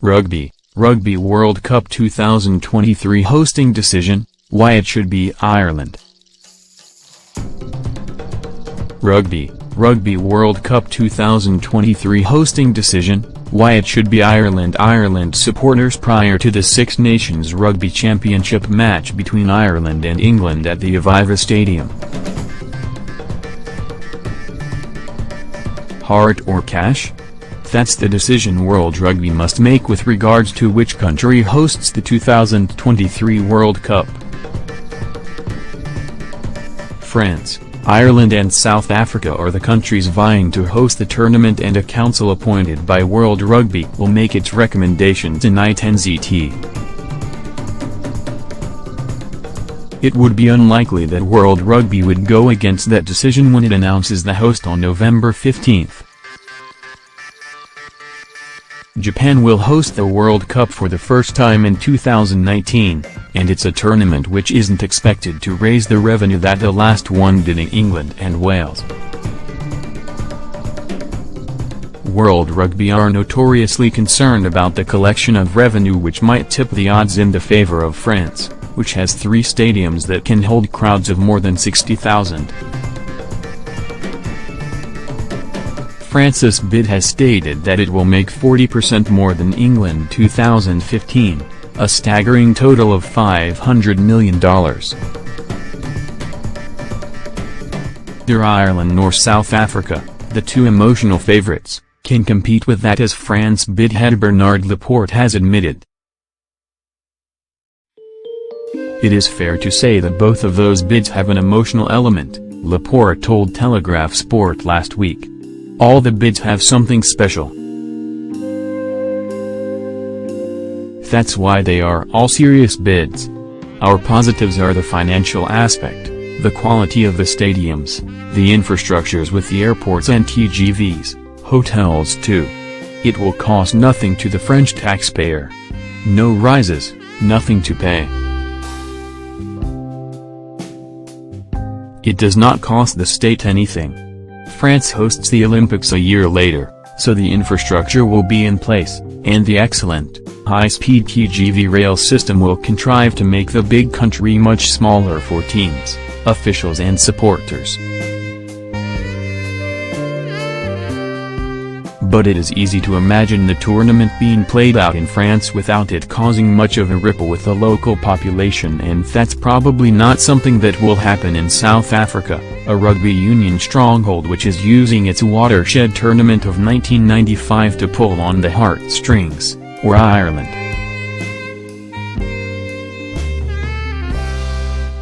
Rugby World Cup 2023 hosting decision, why it should be Ireland. Rugby World Cup 2023 hosting decision, why it should be Ireland. Ireland supporters prior to the Six Nations Rugby Championship match between Ireland and England at the Aviva Stadium. Heart or cash? That's the decision World Rugby must make with regards to which country hosts the 2023 World Cup. France, Ireland and South Africa are the countries vying to host the tournament, and a council appointed by World Rugby will make its recommendation tonight NZT. It would be unlikely that World Rugby would go against that decision when it announces the host on November 15. Japan will host the World Cup for the first time in 2019, and it's a tournament which isn't expected to raise the revenue that the last one did in England and Wales. World Rugby are notoriously concerned about the collection of revenue, which might tip the odds in the favor of France, which has 3 stadiums that can hold crowds of more than 60,000. France's bid has stated that it will make 40% more than England 2015, a staggering total of $500 million. Neither Ireland nor South Africa, the two emotional favorites, can compete with that, as France's bid head Bernard Laporte has admitted. It is fair to say that both of those bids have an emotional element, Laporte told Telegraph Sport last week. All the bids have something special. That's why they are all serious bids. Our positives are the financial aspect, the quality of the stadiums, the infrastructures with the airports and TGVs, hotels too. It will cost nothing to the French taxpayer. No rises, nothing to pay. It does not cost the state anything. France hosts the Olympics a year later, so the infrastructure will be in place, and the excellent, high-speed TGV rail system will contrive to make the big country much smaller for teams, officials and supporters. But it is easy to imagine the tournament being played out in France without it causing much of a ripple with the local population, and that's probably not something that will happen in South Africa, a rugby union stronghold which is using its watershed tournament of 1995 to pull on the heartstrings, or Ireland.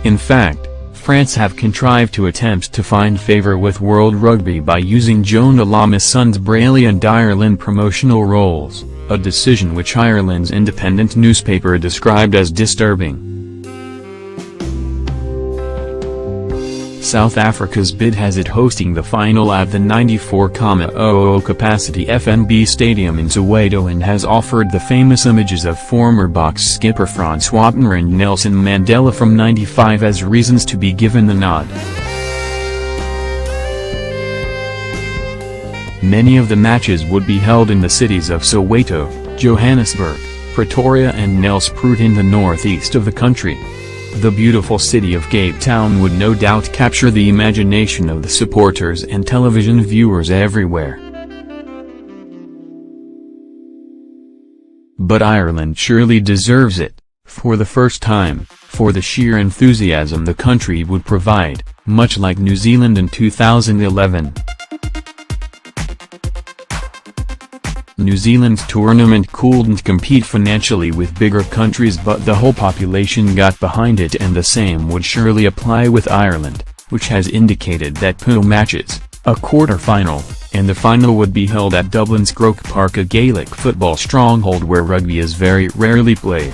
In fact, France have contrived to attempt to find favor with World Rugby by using Jonah Lama's son's Braille and Ireland promotional roles, a decision which Ireland's independent newspaper described as disturbing. South Africa's bid has it hosting the final at the 94,000 capacity FNB Stadium in Soweto, and has offered the famous images of former Boks skipper Francois and Nelson Mandela from '95 as reasons to be given the nod. Many of the matches would be held in the cities of Soweto, Johannesburg, Pretoria and Nelspruit in the northeast of the country. The beautiful city of Cape Town would no doubt capture the imagination of the supporters and television viewers everywhere. But Ireland surely deserves it, for the first time, for the sheer enthusiasm the country would provide, much like New Zealand in 2011. New Zealand's tournament couldn't compete financially with bigger countries, but the whole population got behind it, and the same would surely apply with Ireland, which has indicated that 2 matches, a quarter-final, and the final would be held at Dublin's Croke Park, a Gaelic football stronghold where rugby is very rarely played.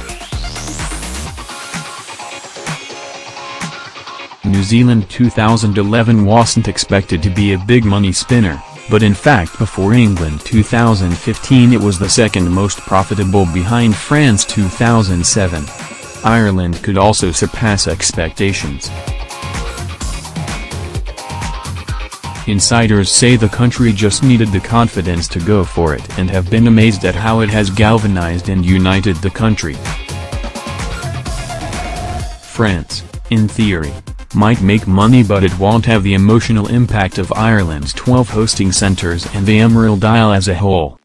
New Zealand 2011 wasn't expected to be a big money spinner, but in fact before England 2015 it was the second most profitable behind France 2007. Ireland could also surpass expectations. Insiders say the country just needed the confidence to go for it and have been amazed at how it has galvanized and united the country. France, in theory, might make money, but it won't have the emotional impact of Ireland's 12 hosting centres and the Emerald Isle as a whole.